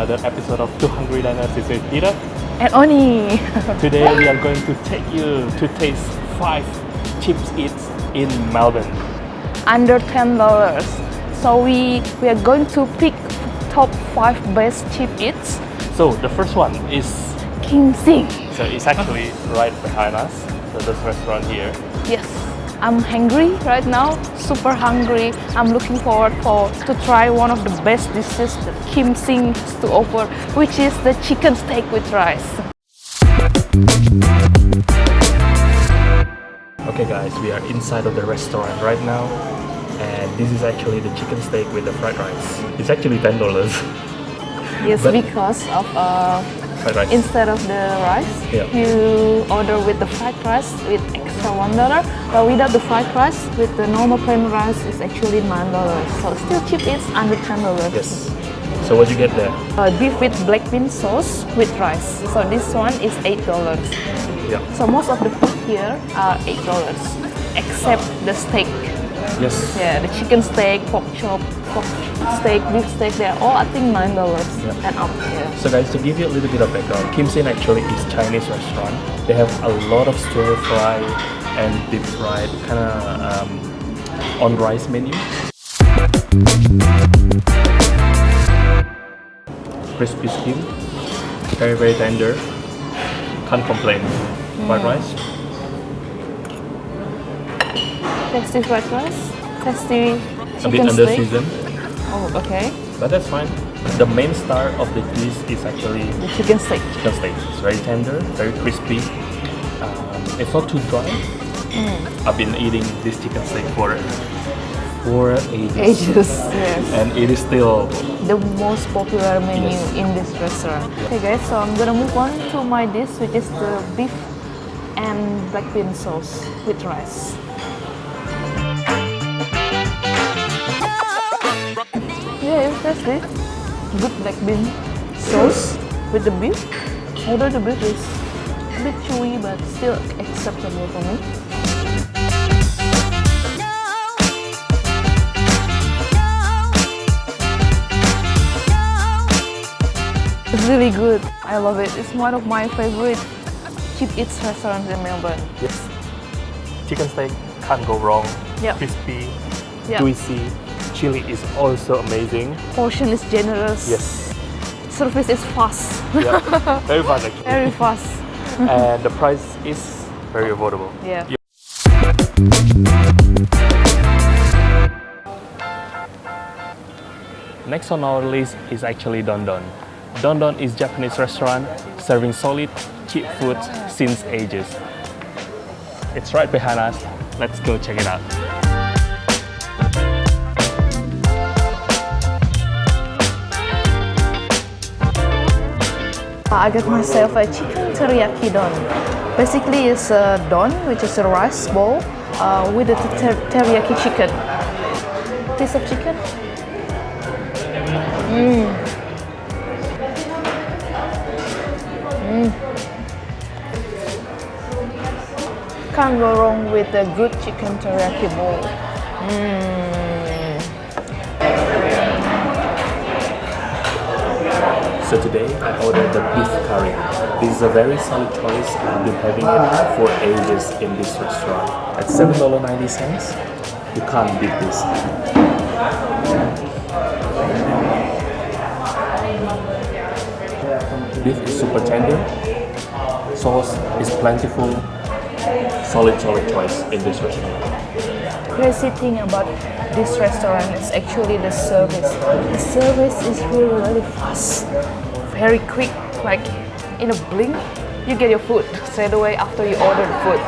another episode of Two Hungry Diners. This is Peter. And Oni. Today we are going to take you to taste 5 cheap eats in Melbourne. Under $10. So we are going to pick top 5 best cheap eats. So the first one is Kim Sing. so it's actually right behind us. So this restaurant here. Yes. I'm hungry right now, super hungry. I'm looking forward to try one of the best dishes that Kim Sing has to offer, which is the chicken steak with rice. Okay guys, we are inside of the restaurant right now, and this is actually the chicken steak with the fried rice. It's actually $10. Yes, But because of fried rice. instead of the rice, Yeah. you order with the fried rice with extra $1. But without the fried rice, with the normal plain rice, it's actually $9. So still cheap, it's under $10. Yes. So what you get there? Beef with black bean sauce with rice. So this one is $8. Yeah. So most of the food here are $8, except the steak. Yes. Yeah, the chicken steak, pork chop, pork steak, beef steak, they're all I think $9 Yeah. and up here. So guys, to give you a little bit of background, Kim Sing actually is Chinese restaurant. They have a lot of stir fry and deep fried kind of on rice menu. Crispy skin, very tender. Can't complain. Fried rice. Tasty fried rice, tasty A bit chicken under steak. seasoned, Oh, okay. but that's fine. The main star of the dish is actually The chicken steak. chicken steak. It's very tender, very crispy. It's not too dry. I've been eating this chicken steak for ages. Yes. And it is still The most popular menu Yes. in this restaurant. Okay guys, so I'm gonna move on to my dish, which is the beef and black bean sauce with rice. Yeah, it's tasty. Good black bean sauce with the beef. Although the beef is a bit chewy, but still acceptable for me. It's really good. I love it. It's one of my favorite cheap eats restaurants in Melbourne. yes. Chicken steak can't go wrong. Yep. Crispy, Yep. juicy. Chili is also amazing. Portion is generous. Yes. Service is fast. Yeah. Very fast actually. Very fast. And the price is very affordable. Yeah. Next on our list is actually Don Don. Don Don is Japanese restaurant serving solid, cheap food since ages. It's right behind us. Let's go check it out. I got myself a chicken teriyaki don. Basically, it's a don, which is a rice bowl with a teriyaki chicken. Piece of chicken. Can't go wrong with a good chicken teriyaki bowl. So today I ordered the beef curry. This is a very solid choice. I've been having it for ages in this restaurant. At $7.90, you can't beat this. Beef is super tender. Sauce is plentiful. Solid choice in this restaurant. Crazy thing about this restaurant is actually the service. The service is really fast, very quick. Like in a blink, you get your food straight away after you order the food.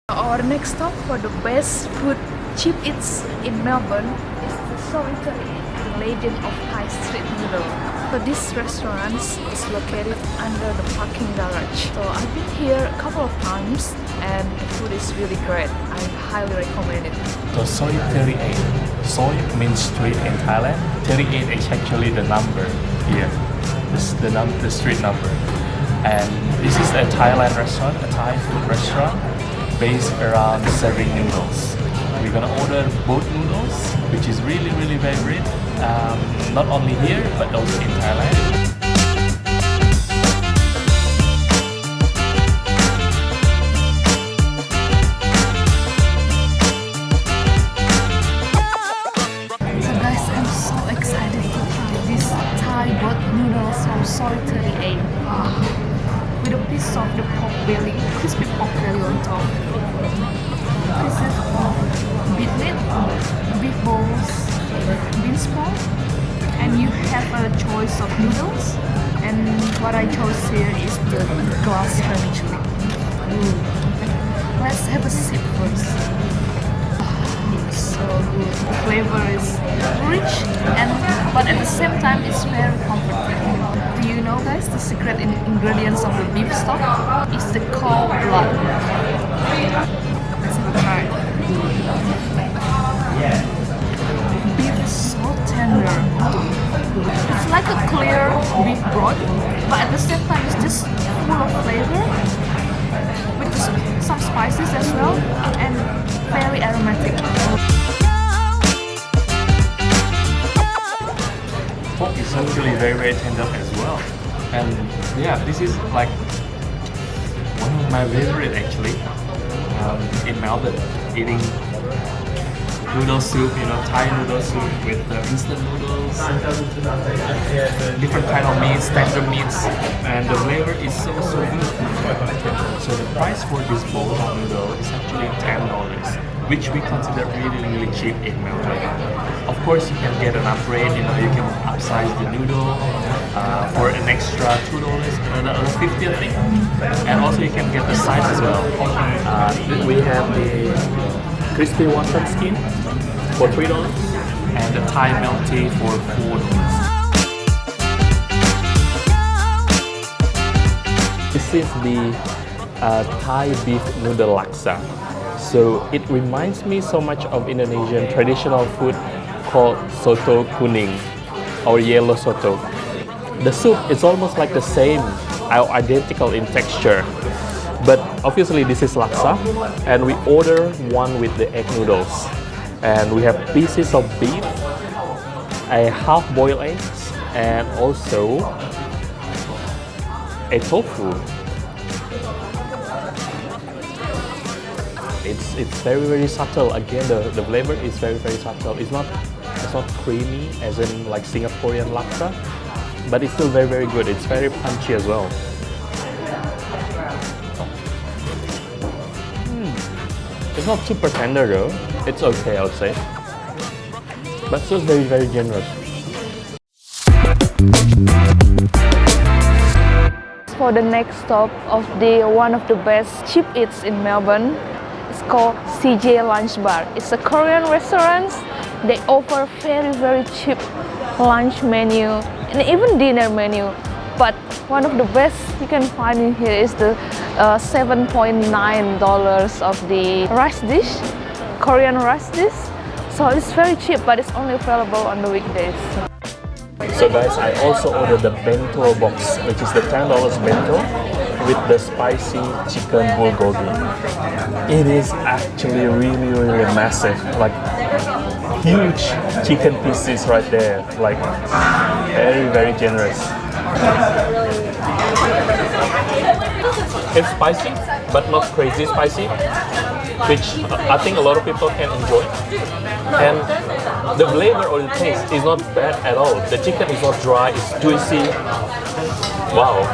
Our next stop for the best food cheap eats in Melbourne is the solitary legend of Thai street noodle. So this restaurant is located under the parking garage. So I've been here a couple of times and the food is really great. I highly recommend it. So Soy 38. Soy means street in Thailand. 38 is actually the number here. This is the street number. And this is a Thailand restaurant, a Thai food restaurant based around serving noodles. We're gonna order both noodles, which is really favorite, not only here but also in Thailand. So guys, I'm so excited to try this Thai boat noodles from Soy 38 with a piece of the pork belly, crispy pork belly on top. Pieces of beef meat, beef balls, bean sprout, and you have a choice of noodles. And what I chose here is the glass vermicelli. Let's have a sip first. So good. The flavor is rich but at the same time it's very comforting. Do you know guys, the secret ingredients of the beef stock is the cow blood. Let's have a try. Beef is so tender. It's like a clear beef broth, but at the same time it's just full of flavor with some spices as well and very aromatic. Pork is actually very tender as well, and yeah, this is like one of my favorite actually in Melbourne, eating noodle soup, you know, Thai noodle soup with instant noodles, different kind of meats, tender meats, and the flavor is so good. So the price for this bowl of noodle is actually $10, which we consider really cheap in Melbourne. Of course, you can get an upgrade, you know, you can upsize the noodle for an extra $2, another $50 I think, and also you can get the sides as well. We have the crispy wonton skin for $3 and the Thai milk tea for $4. This is the Thai beef noodle laksa. So it reminds me so much of Indonesian traditional food called soto kuning or yellow soto. The soup is almost like the same, identical in texture. But obviously this is laksa, and we order one with the egg noodles. And we have pieces of beef, a half-boiled eggs, and also a tofu. It's very subtle. Again, the flavor is very subtle. It's not creamy as in like Singaporean laksa, but it's still very good. It's very punchy as well. It's not super tender though. It's okay, I would say. But still very generous. For the next stop of one of the best cheap eats in Melbourne, it's called CJ Lunch Bar. It's a Korean restaurant. They offer very cheap lunch menu and even dinner menu. But one of the best you can find in here is the $7.9 of the rice dish, Korean rice dish. So it's very cheap, but it's only available on the weekdays. So guys, I also ordered the bento box, which is the $10 bento with the spicy chicken bulgogi. It is actually really massive, like huge chicken pieces right there, like very generous. It's spicy, but not crazy spicy, which I think a lot of people can enjoy. And the flavor or the taste is not bad at all. The chicken is not dry, it's juicy. Wow.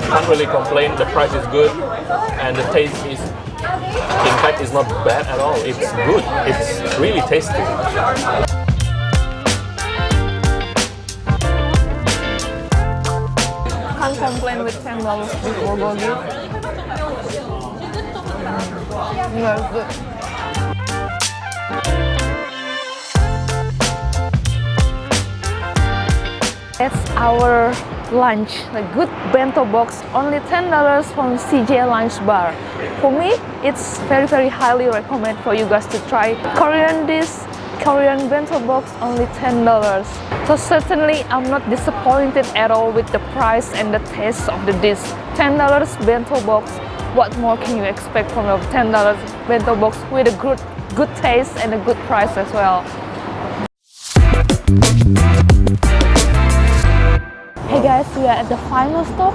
Can't really complain. The price is good, and the taste is, in fact, is not bad at all. It's good. It's really tasty. Can't complain with $10 beef bulgogi. Very good. That's our lunch, a good bento box, only $10 from CJ Lunch Bar. For me, it's very highly recommend for you guys to try Korean dish, Korean bento box, only $10. So certainly I'm not disappointed at all with the price and the taste of the dish. $10 bento box, what more can you expect from a $10 bento box with a good good taste and a good price as well. Hey guys, we are at the final stop,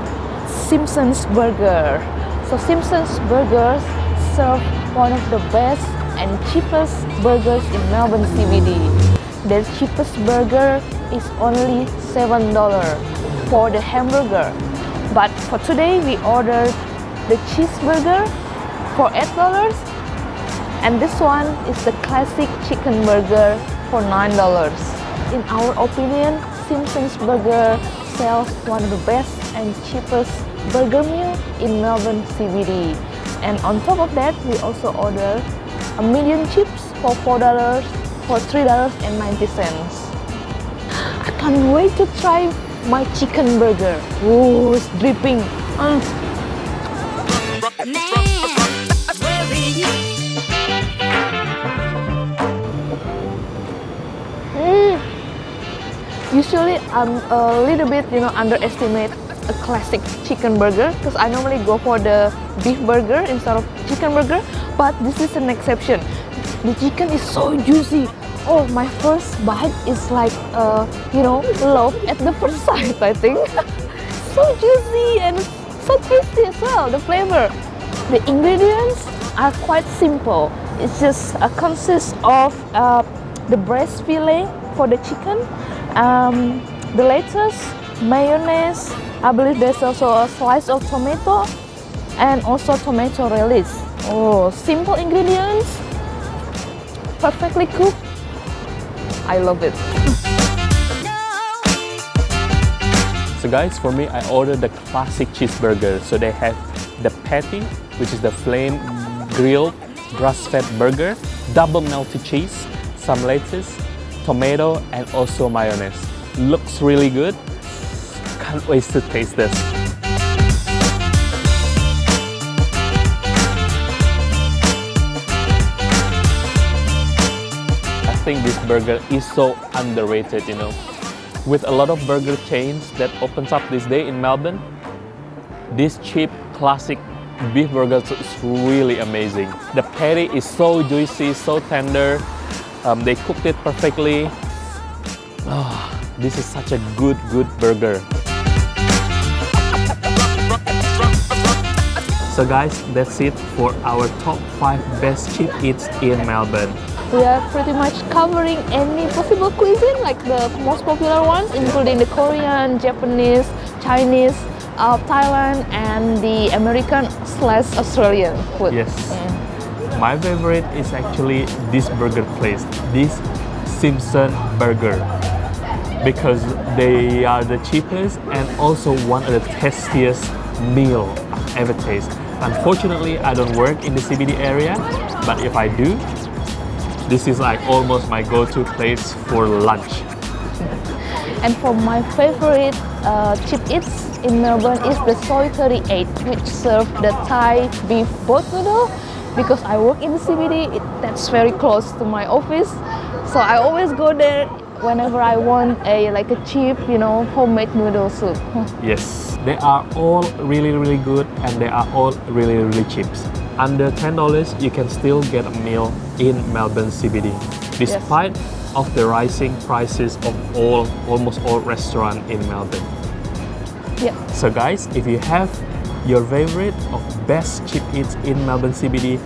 Simpson's Burger. So Simpson's Burgers serve one of the best and cheapest burgers in Melbourne CBD. Their cheapest burger is only $7 for the hamburger. But for today, we ordered the cheeseburger for $8, and this one is the classic chicken burger for $9. In our opinion, Simpson's Burger sells one of the best and cheapest burger meal in Melbourne CBD. And on top of that, we also ordered a medium chips for $4 for $3.90. I can't wait to try my chicken burger. Ooh, it's dripping. Usually I'm a little bit, underestimate a classic chicken burger because I normally go for the beef burger instead of chicken burger, but this is an exception. The chicken is so juicy. Oh, my first bite is like, love at the first sight, I think. So juicy and so tasty as well, the flavor. The ingredients are quite simple. It's just consists of the breast fillet for the chicken, the lettuce, mayonnaise. I believe there's also a slice of tomato and also tomato relish. Oh, simple ingredients, perfectly cooked. I love it. So guys, for me, I ordered the classic cheeseburger. So they have the patty, which is the flame grilled grass-fed burger, double melted cheese, some lettuce, tomato, and also mayonnaise. Looks really good. Can't wait to taste this. I think this burger is so underrated, With a lot of burger chains that opens up this day in Melbourne, this cheap classic beef burger is really amazing. The patty is so juicy, so tender. They cooked it perfectly. Oh, this is such a good burger. So guys, that's it for our top 5 best cheap eats in Melbourne. We are pretty much covering any possible cuisine, like the most popular ones, including the Korean, Japanese, Chinese, Thailand, and the American/Australian food. Yes. My favorite is actually this burger place, this Simpson Burger, because they are the cheapest and also one of the tastiest meal I've ever tasted. Unfortunately, I don't work in the CBD area, but if I do, this is like almost my go-to place for lunch. And for my favorite cheap eats in Melbourne is the Soy 38, which serve the Thai beef boat noodle. Because I work in the CBD, that's very close to my office, so I always go there whenever I want a cheap, homemade noodle soup. Yes, they are all really good, and they are all really cheap. Under $10, you can still get a meal in Melbourne CBD, despite of the rising prices of almost all restaurants in Melbourne. Yeah. So guys, if you have your favorite of best cheap eats in Melbourne CBD,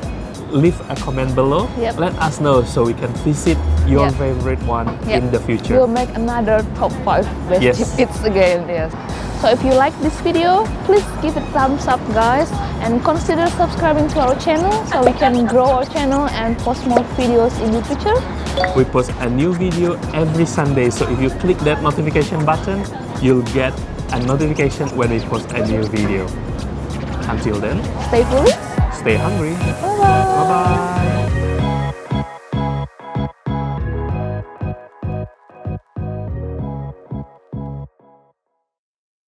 leave a comment below. Yep. Let us know so we can visit your favorite one in the future. We'll make another top 5 best cheap eats again. Yes. So if you like this video, please give it a thumbs up, guys, and consider subscribing to our channel so we can grow our channel and post more videos in the future. We post a new video every Sunday, so if you click that notification button, you'll get a notification when we post a new video. Until then, Stay foolish. stay hungry. Bye-bye. Bye-bye.